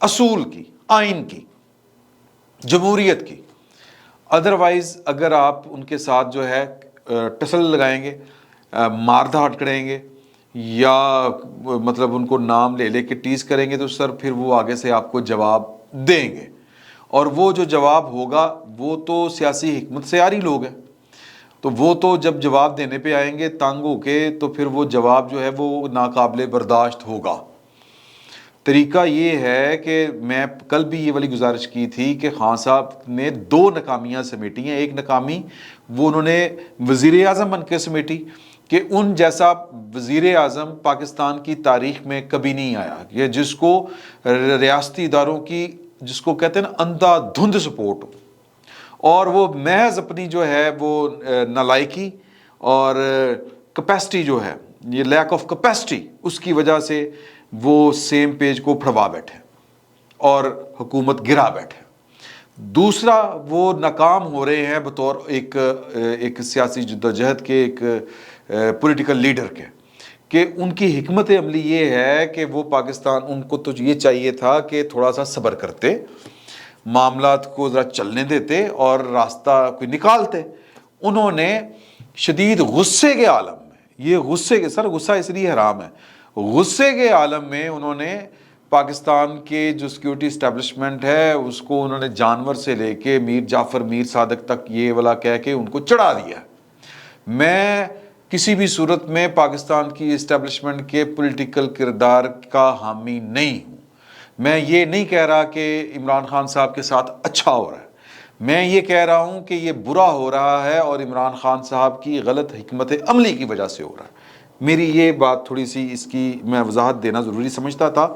اصول کی، آئین کی، جمہوریت کی. ادروائز اگر آپ ان کے ساتھ جو ہے ٹسل لگائیں گے، مار دھاڑ کریں گے، یا مطلب ان کو نام لے لے کے ٹیز کریں گے، تو سر پھر وہ آگے سے آپ کو جواب دیں گے. اور وہ جو جواب ہوگا وہ تو سیاسی حکمت سے عاری لوگ ہیں، تو وہ تو جب جواب دینے پہ آئیں گے تنگ ہو کے، تو پھر وہ جواب جو ہے وہ ناقابل برداشت ہوگا. طریقہ یہ ہے کہ میں کل بھی یہ والی گزارش کی تھی کہ خان صاحب نے 2 ناکامیاں سمیٹی ہیں. ایک ناکامی وہ انہوں نے وزیر اعظم بن کے سمیٹی کہ ان جیسا وزیر اعظم پاکستان کی تاریخ میں کبھی نہیں آیا، یہ جس کو ریاستی اداروں کی، جس کو کہتے ہیں نا اندھا دھند سپورٹ ہو، اور وہ محض اپنی جو ہے وہ نالائکی اور کیپیسٹی جو ہے، یہ لیک آف کیپیسٹی، اس کی وجہ سے وہ سیم پیج کو پھڑوا بیٹھے اور حکومت گرا بیٹھے. دوسرا وہ ناکام ہو رہے ہیں بطور ایک سیاسی جدوجہد کے، ایک پولیٹیکل لیڈر کے، کہ ان کی حکمت عملی یہ ہے کہ وہ پاکستان، ان کو تو یہ چاہیے تھا کہ تھوڑا سا صبر کرتے، معاملات کو ذرا چلنے دیتے اور راستہ کوئی نکالتے. انہوں نے شدید غصے کے عالم میں، یہ غصے کے، سر غصہ اس لیے حرام ہے، غصے کے عالم میں انہوں نے پاکستان کے جو سیکیورٹی اسٹیبلشمنٹ ہے اس کو انہوں نے جانور سے لے کے میر جعفر میر صادق تک یہ والا کہہ کے ان کو چڑھا دیا. میں کسی بھی صورت میں پاکستان کی اسٹیبلشمنٹ کے پولیٹیکل کردار کا حامی نہیں ہوں. میں یہ نہیں کہہ رہا کہ عمران خان صاحب کے ساتھ اچھا ہو رہا ہے، میں یہ کہہ رہا ہوں کہ یہ برا ہو رہا ہے اور عمران خان صاحب کی غلط حکمت عملی کی وجہ سے ہو رہا ہے. میری یہ بات تھوڑی سی، اس کی میں وضاحت دینا ضروری سمجھتا تھا،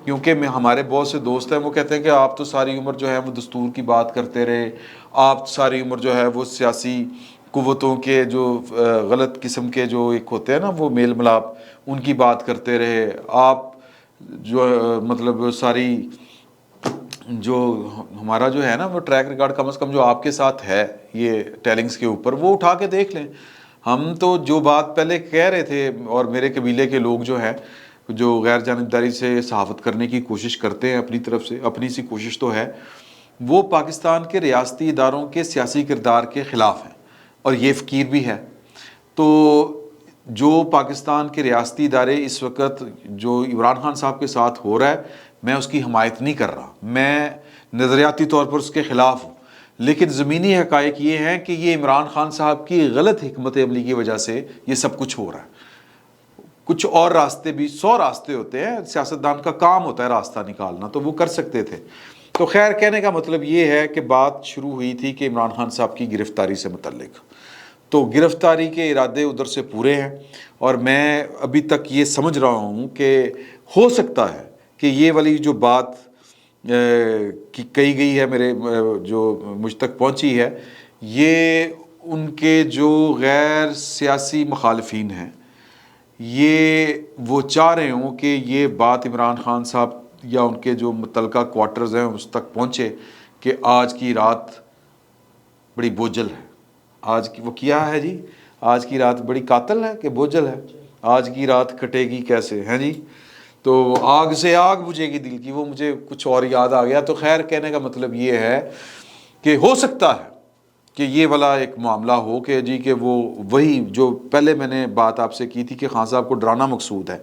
کیونکہ ہمارے بہت سے دوست ہیں وہ کہتے ہیں کہ آپ تو ساری عمر جو ہے وہ دستور کی بات کرتے رہے، آپ ساری عمر جو ہے وہ سیاسی قوتوں کے جو غلط قسم کے جو ایک ہوتے ہیں نا وہ میل ملاپ، ان کی بات کرتے رہے. آپ جو مطلب ساری جو ہمارا جو ہے نا وہ ٹریک ریکارڈ کم از کم جو آپ کے ساتھ ہے یہ ٹیلنگز کے اوپر، وہ اٹھا کے دیکھ لیں. ہم تو جو بات پہلے کہہ رہے تھے، اور میرے قبیلے کے لوگ جو ہیں جو غیر جانبداری سے صحافت کرنے کی کوشش کرتے ہیں اپنی طرف سے، اپنی سی کوشش تو ہے، وہ پاکستان کے ریاستی اداروں کے سیاسی کردار کے خلاف ہیں، اور یہ فقیر بھی ہے. تو جو پاکستان کے ریاستی ادارے اس وقت جو عمران خان صاحب کے ساتھ ہو رہا ہے، میں اس کی حمایت نہیں کر رہا، میں نظریاتی طور پر اس کے خلاف ہوں، لیکن زمینی حقائق یہ ہیں کہ یہ عمران خان صاحب کی غلط حکمت عملی کی وجہ سے یہ سب کچھ ہو رہا ہے. کچھ اور راستے بھی، 100 راستے ہوتے ہیں، سیاستدان کا کام ہوتا ہے راستہ نکالنا، تو وہ کر سکتے تھے. تو خیر، کہنے کا مطلب یہ ہے کہ بات شروع ہوئی تھی کہ عمران خان صاحب کی گرفتاری سے متعلق، تو گرفتاری کے ارادے ادھر سے پورے ہیں، اور میں ابھی تک یہ سمجھ رہا ہوں کہ ہو سکتا ہے کہ یہ والی جو بات کہی گئی ہے، میرے جو مجھ تک پہنچی ہے، یہ ان کے جو غیر سیاسی مخالفین ہیں، یہ وہ چاہ رہے ہوں کہ یہ بات عمران خان صاحب یا ان کے جو متعلقہ کوارٹرز ہیں اس تک پہنچے کہ آج کی رات بڑی بوجھل ہے. آج کی وہ کیا ہے جی، آج کی رات بڑی قاتل ہے کہ بوجھل ہے، آج کی رات کٹے گی کیسے ہیں جی، تو آگ سے آگ بجھے گی دل کی. وہ مجھے کچھ اور یاد آ گیا. تو خیر، کہنے کا مطلب یہ ہے کہ ہو سکتا ہے کہ یہ والا ایک معاملہ ہو کہ جی کہ وہ وہی جو پہلے میں نے بات آپ سے کی تھی کہ خان صاحب کو ڈرانا مقصود ہے،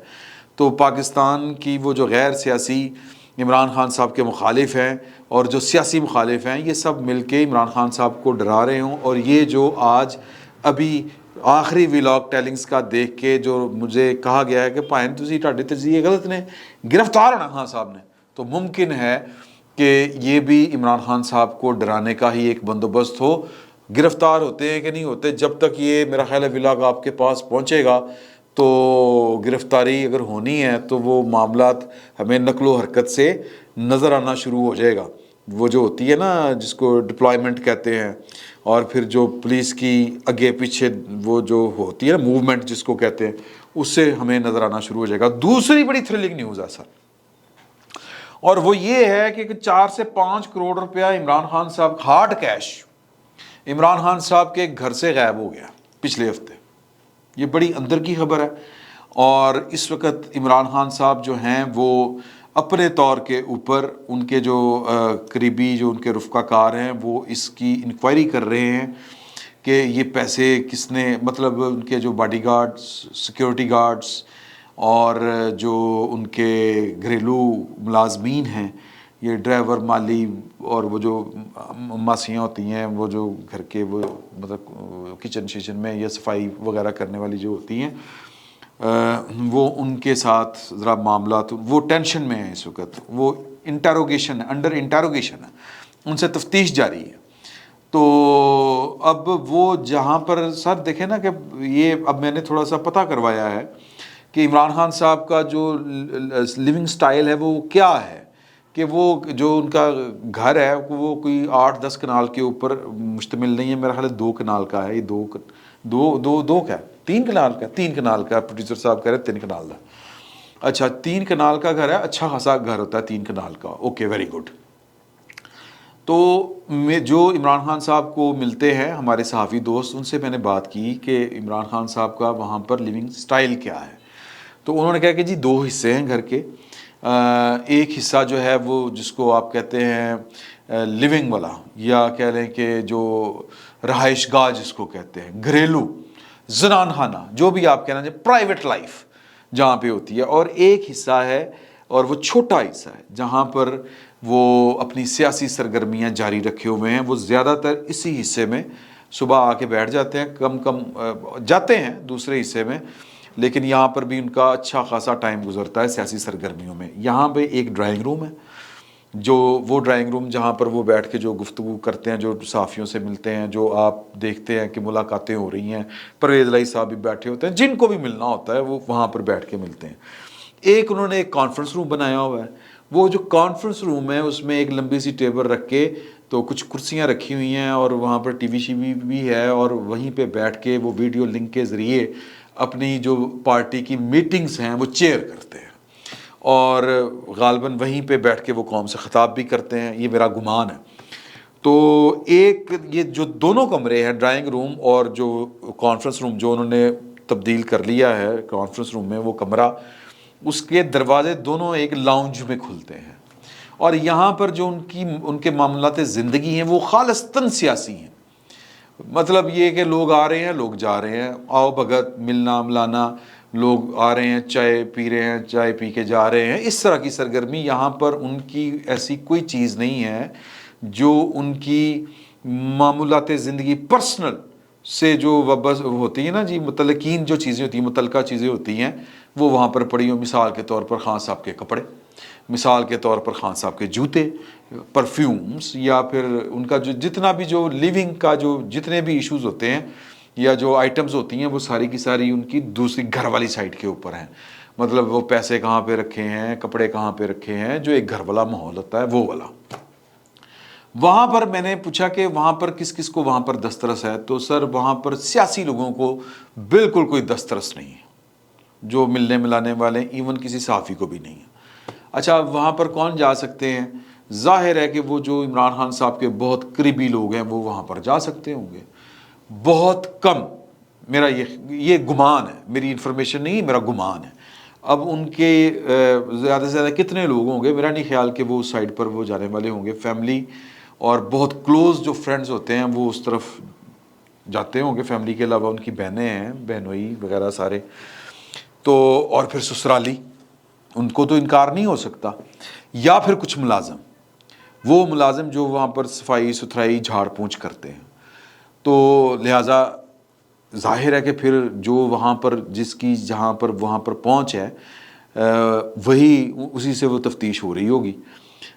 تو پاکستان کی وہ جو غیر سیاسی عمران خان صاحب کے مخالف ہیں اور جو سیاسی مخالف ہیں، یہ سب مل کے عمران خان صاحب کو ڈرا رہے ہوں. اور یہ جو آج ابھی آخری ولاگ ٹیلنگز کا دیکھ کے جو مجھے کہا گیا ہے کہ پائن تسی ٹاڈے تجزیے غلط نے، گرفتار ہونا خان صاحب نے، تو ممکن ہے کہ یہ بھی عمران خان صاحب کو ڈرانے کا ہی ایک بندوبست ہو. گرفتار ہوتے ہیں کہ نہیں ہوتے، جب تک یہ میرا خیال ہے ولاگ آپ کے پاس پہنچے گا تو گرفتاری اگر ہونی ہے تو وہ معاملات ہمیں نقل و حرکت سے نظر آنا شروع ہو جائے گا. وہ جو ہوتی ہے نا جس کو ڈپلائمنٹ کہتے ہیں، اور پھر جو پولیس کی آگے پیچھے وہ جو ہوتی ہے نا موومنٹ جس کو کہتے ہیں، اس سے ہمیں نظر آنا شروع ہو جائے گا. دوسری بڑی تھرلنگ نیوز ہے سر، اور وہ یہ ہے کہ 4 سے 5 کروڑ روپیہ عمران خان صاحب ہارڈ کیش عمران خان صاحب کے گھر سے غائب ہو گیا پچھلے ہفتے. یہ بڑی اندر کی خبر ہے، اور اس وقت عمران خان صاحب جو ہیں وہ اپنے طور کے اوپر ان کے جو قریبی جو ان کے رفقا کار ہیں وہ اس کی انکوائری کر رہے ہیں کہ یہ پیسے کس نے، مطلب ان کے جو باڈی گارڈز، سیکیورٹی گارڈز اور جو ان کے گھریلو ملازمین ہیں، یہ ڈرائیور، مالی اور وہ جو ماسیاں ہوتی ہیں، وہ جو گھر کے وہ مطلب کچن میں یا صفائی وغیرہ کرنے والی جو ہوتی ہیں، وہ ان کے ساتھ ذرا معاملات، وہ ٹینشن میں ہیں اس وقت، وہ انٹروگیشن ہے، انڈر انٹروگیشن ہے، ان سے تفتیش جاری ہے۔ تو اب وہ جہاں پر سر دیکھیں نا کہ یہ اب میں نے تھوڑا سا پتہ کروایا ہے کہ عمران خان صاحب کا جو لیونگ سٹائل ہے وہ کیا ہے، کہ وہ جو ان کا گھر ہے وہ کوئی 8-10 کنال کے اوپر مشتمل نہیں ہے، میرا خیال ہے 2 کنال کا ہے، یہ دو کیا 3 کنال کا، 3 کنال کا، پروڈیوسر صاحب کہہ رہے 3 کنال کا، اچھا 3 کنال کا گھر ہے، اچھا خاصا گھر ہوتا ہے 3 کنال کا، اوکے ویری گڈ۔ تو میں جو عمران خان صاحب کو ملتے ہیں ہمارے صحافی دوست، ان سے میں نے بات کی کہ عمران خان صاحب کا وہاں پر لیونگ سٹائل کیا ہے، تو انہوں نے کہا کہ جی 2 حصے ہیں گھر کے، ایک حصہ جو ہے وہ جس کو آپ کہتے ہیں لیونگ والا، یا کہہ لیں کہ جو رہائش گاہ جس کو کہتے ہیں، گھریلو زنان خانہ، جو بھی آپ کہنا چاہیں، پرائیویٹ لائف جہاں پہ ہوتی ہے، اور ایک حصہ ہے اور وہ چھوٹا حصہ ہے جہاں پر وہ اپنی سیاسی سرگرمیاں جاری رکھے ہوئے ہیں۔ وہ زیادہ تر اسی حصے میں صبح آ کے بیٹھ جاتے ہیں، کم جاتے ہیں دوسرے حصے میں، لیکن یہاں پر بھی ان کا اچھا خاصا ٹائم گزرتا ہے سیاسی سرگرمیوں میں۔ یہاں پہ ایک ڈرائنگ روم ہے، جو وہ ڈرائنگ روم جہاں پر وہ بیٹھ کے جو گفتگو کرتے ہیں، جو صحافیوں سے ملتے ہیں، جو آپ دیکھتے ہیں کہ ملاقاتیں ہو رہی ہیں، پرویز الہی صاحب بھی بیٹھے ہوتے ہیں، جن کو بھی ملنا ہوتا ہے وہ وہاں پر بیٹھ کے ملتے ہیں۔ ایک انہوں نے ایک کانفرنس روم بنایا ہوا ہے، وہ جو کانفرنس روم ہے اس میں ایک لمبی سی ٹیبل رکھ کے تو کچھ کرسیاں رکھی ہوئی ہیں، اور وہاں پر ٹی وی بھی ہے، اور وہیں پہ بیٹھ کے وہ ویڈیو لنک کے ذریعے اپنی جو پارٹی کی میٹنگز ہیں وہ چیئر کرتے ہیں، اور غالباً وہیں پہ بیٹھ کے وہ قوم سے خطاب بھی کرتے ہیں، یہ میرا گمان ہے۔ تو ایک یہ جو دونوں کمرے ہیں، ڈرائنگ روم اور جو کانفرنس روم جو انہوں نے تبدیل کر لیا ہے کانفرنس روم میں، وہ کمرہ، اس کے دروازے دونوں ایک لاؤنج میں کھلتے ہیں، اور یہاں پر جو ان کے معاملات زندگی ہیں وہ خالصتاً سیاسی ہیں۔ مطلب یہ کہ لوگ آ رہے ہیں، لوگ جا رہے ہیں، آؤ بھگت، ملنا ملانا، لوگ آ رہے ہیں، چائے پی رہے ہیں، چائے پی کے جا رہے ہیں، اس طرح کی سرگرمی یہاں پر ان کی ایسی کوئی چیز نہیں ہے جو ان کی معمولات زندگی پرسنل سے جو وابستہ ہوتی ہیں نا جی، متعلقین جو چیزیں ہوتی ہیں، متعلقہ چیزیں ہوتی ہیں، وہ وہاں پر پڑی ہوں۔ مثال کے طور پر خان صاحب کے کپڑے، مثال کے طور پر خان صاحب کے جوتے، پرفیومز، یا پھر ان کا جو جتنا بھی جو لیونگ کا جو جتنے بھی ایشوز ہوتے ہیں یا جو آئٹمز ہوتی ہیں، وہ ساری کی ساری ان کی دوسری گھر والی سائڈ کے اوپر ہیں۔ مطلب وہ پیسے کہاں پہ رکھے ہیں، کپڑے کہاں پہ رکھے ہیں، جو ایک گھر والا ماحول ہوتا ہے وہ والا۔ وہاں پر میں نے پوچھا کہ وہاں پر کس کس کو وہاں پر دسترس ہے، تو سر وہاں پر سیاسی لوگوں کو بالکل کوئی دسترس نہیں ہے، جو ملنے ملانے والے، ایون کسی صحافی کو بھی نہیں ہے۔ اچھا وہاں پر کون جا سکتے ہیں؟ ظاہر ہے کہ وہ جو عمران خان صاحب کے بہت قریبی لوگ ہیں وہ وہاں پر جا سکتے ہوں گے، بہت کم، میرا یہ گمان ہے، میری انفارمیشن نہیں، میرا گمان ہے۔ اب ان کے زیادہ سے زیادہ کتنے لوگ ہوں گے، میرا نہیں خیال کہ وہ اس سائڈ پر وہ جانے والے ہوں گے۔ فیملی اور بہت کلوز جو فرینڈز ہوتے ہیں وہ اس طرف جاتے ہوں گے، فیملی کے علاوہ ان کی بہنیں ہیں، بہنوئی وغیرہ سارے، تو اور پھر سسرالی، ان کو تو انکار نہیں ہو سکتا، یا پھر کچھ ملازم، وہ ملازم جو وہاں پر صفائی ستھرائی جھاڑ پونچھ کرتے ہیں۔ تو لہٰذا ظاہر ہے کہ پھر جو وہاں پر جس کی جہاں پر وہاں پر پہنچ ہے، وہی اسی سے وہ تفتیش ہو رہی ہوگی۔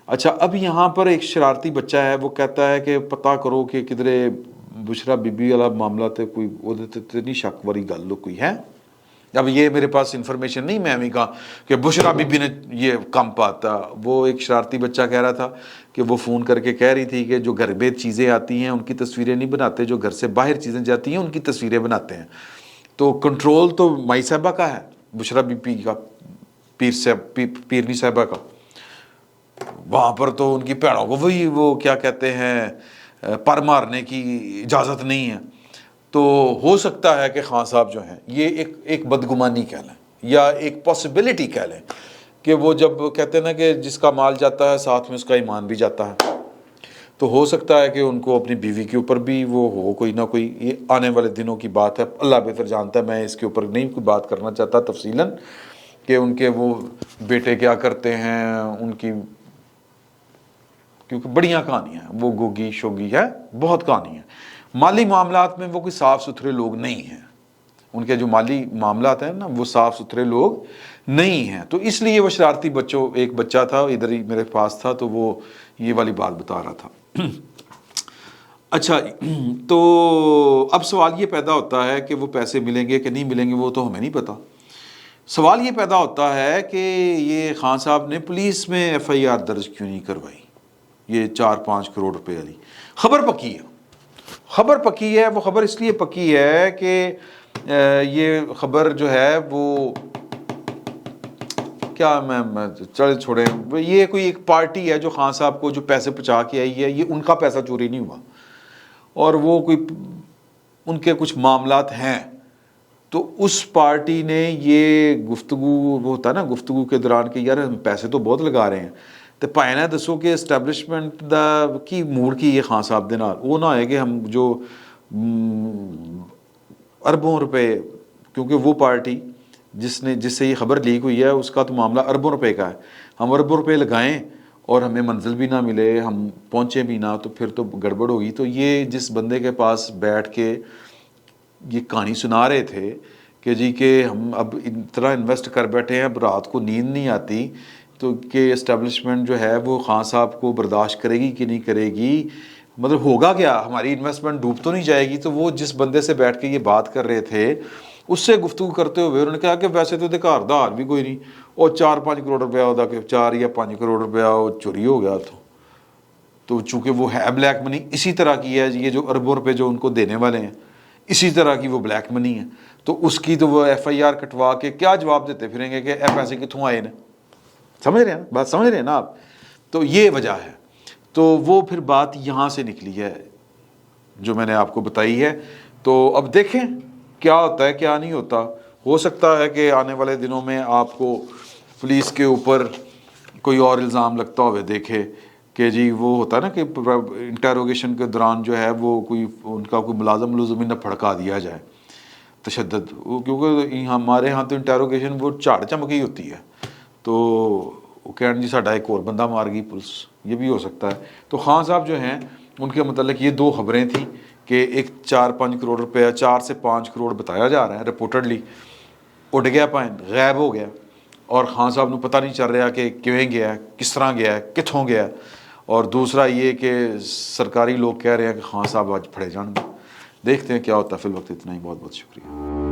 اچھا اب یہاں پر ایک شرارتی بچہ ہے، وہ کہتا ہے کہ پتہ کرو کہ کدھرے بشرا بی بی والا معاملہ تے کوئی وہ نہیں شک والی گل کوئی ہے۔ اب یہ میرے پاس انفارمیشن نہیں، میں بھی کہا کہ بشرا بی بی نے یہ کم پاتا، وہ ایک شرارتی بچہ کہہ رہا تھا کہ وہ فون کر کے کہہ رہی تھی کہ جو گھر میں چیزیں آتی ہیں ان کی تصویریں نہیں بناتے، جو گھر سے باہر چیزیں جاتی ہیں ان کی تصویریں بناتے ہیں۔ تو کنٹرول تو مائی صاحبہ کا ہے، بشرا بی بی کا، پیرنی صاحبہ کا، وہاں پر تو ان کی پیڑوں کو وہی وہ کیا کہتے ہیں پر مارنے کی اجازت نہیں ہے۔ تو ہو سکتا ہے کہ خان صاحب جو ہیں یہ ایک بدگمانی کہہ لیں یا ایک پاسبلٹی کہہ لیں کہ وہ جب کہتے ہیں نا کہ جس کا مال جاتا ہے ساتھ میں اس کا ایمان بھی جاتا ہے، تو ہو سکتا ہے کہ ان کو اپنی بیوی کے اوپر بھی وہ ہو کوئی نہ کوئی، یہ آنے والے دنوں کی بات ہے، اللہ بہتر جانتا ہے، میں اس کے اوپر نہیں کوئی بات کرنا چاہتا تفصیلاً کہ ان کے وہ بیٹے کیا کرتے ہیں ان کی، کیونکہ بڑیاں کہانیاں ہیں، وہ گوگی شوگی ہے، بہت کہانی ہے، مالی معاملات میں وہ کوئی صاف ستھرے لوگ نہیں ہیں، ان کے جو مالی معاملات ہیں نا وہ صاف ستھرے لوگ نہیں ہیں، تو اس لیے وہ شرارتی بچوں، ایک بچہ تھا ادھر ہی میرے پاس تھا تو وہ یہ والی بات بتا رہا تھا۔ اچھا، تو اب سوال یہ پیدا ہوتا ہے کہ وہ پیسے ملیں گے کہ نہیں ملیں گے وہ تو ہمیں نہیں پتا، سوال یہ پیدا ہوتا ہے کہ یہ خان صاحب نے پولیس میں ایف آئی آر درج کیوں نہیں کروائی، یہ 4-5 کروڑ روپے والی خبر پکی ہے، خبر پکی ہے، وہ خبر اس لیے پکی ہے کہ یہ خبر جو ہے وہ کیا، میں چل چھوڑیں، یہ کوئی ایک پارٹی ہے جو خان صاحب کو جو پیسے پہنچا کے آئی ہے، یہ ان کا پیسہ چوری نہیں ہوا، اور وہ کوئی ان کے کچھ معاملات ہیں، تو اس پارٹی نے یہ گفتگو، وہ ہوتا ہے نا گفتگو کے دوران کہ یار ہم پیسے تو بہت لگا رہے ہیں تو پائے نہ دسو کہ اسٹیبلشمنٹ دا کی موڑ کی یہ خان صاحب دے نال وہ نہ ہوئے کہ ہم جو اربوں روپے، کیونکہ وہ پارٹی جس سے یہ خبر لیک ہوئی ہے اس کا تو معاملہ اربوں روپے کا ہے، ہم اربوں روپے لگائیں اور ہمیں منزل بھی نہ ملے، ہم پہنچے بھی نہ، تو پھر تو گڑبڑ ہوگی۔ تو یہ جس بندے کے پاس بیٹھ کے یہ کہانی سنا رہے تھے کہ جی کہ ہم اب اتنا انویسٹ کر بیٹھے ہیں اب رات کو نیند نہیں آتی، تو کہ اسٹیبلشمنٹ جو ہے وہ خان صاحب کو برداشت کرے گی کہ نہیں کرے گی، مطلب ہوگا کیا، ہماری انویسٹمنٹ ڈوب تو نہیں جائے گی۔ تو وہ جس بندے سے بیٹھ کے یہ بات کر رہے تھے اس سے گفتگو کرتے ہوئے انہوں نے کہا کہ ویسے تو گھر دا حال بھی کوئی نہیں، اور 4-5 کروڑ روپیہ ہوتا کہ 4 یا 5 کروڑ روپیہ وہ چوری ہو گیا، تو چونکہ وہ ہے بلیک منی، اسی طرح کی ہے یہ جو اربوں روپے جو ان کو دینے والے ہیں اسی طرح کی وہ بلیک منی ہے، تو اس کی تو وہ ایف آئی آر کٹوا کے کیا جواب دیتے پھریں گے کہ اے پیسے کتوں آئے نا، سمجھ رہے ہیں نا بات، سمجھ رہے ہیں نا آپ، تو یہ وجہ ہے۔ تو وہ پھر بات یہاں سے نکلی ہے جو میں نے آپ کو بتائی ہے، تو اب دیکھیں کیا ہوتا ہے کیا نہیں ہوتا، ہو سکتا ہے کہ آنے والے دنوں میں آپ کو پولیس کے اوپر کوئی اور الزام لگتا ہوئے دیکھے کہ جی وہ ہوتا ہے نا کہ انٹیروگیشن کے دوران جو ہے وہ کوئی ان کا کوئی ملازم ہی نہ پھڑکا دیا جائے تشدد، کیونکہ ہمارے ہاں تو انٹیروگیشن وہ جھاڑ چمکی ہوتی ہے، تو وہ کہن جی ساڈا ایک اور بندہ مار گئی پولیس، یہ بھی ہو سکتا ہے۔ تو خان صاحب جو ہیں ان کے متعلق یہ 2 خبریں تھیں کہ ایک 4-5 کروڑ روپیہ، 4 سے 5 کروڑ بتایا جا رہا ہے رپورٹڈلی، اڑ گیا پائن غائب ہو گیا، اور خان صاحب کو پتہ نہیں چل رہا کہ کیویں گیا ہے، کس طرح گیا ہے، کتھوں گیا ہے، اور دوسرا یہ کہ سرکاری لوگ کہہ رہے ہیں کہ خان صاحب آج پھڑے جان گے۔ دیکھتے ہیں کیا ہوتا ہے، فی الوقت اتنا ہی، بہت بہت شکریہ۔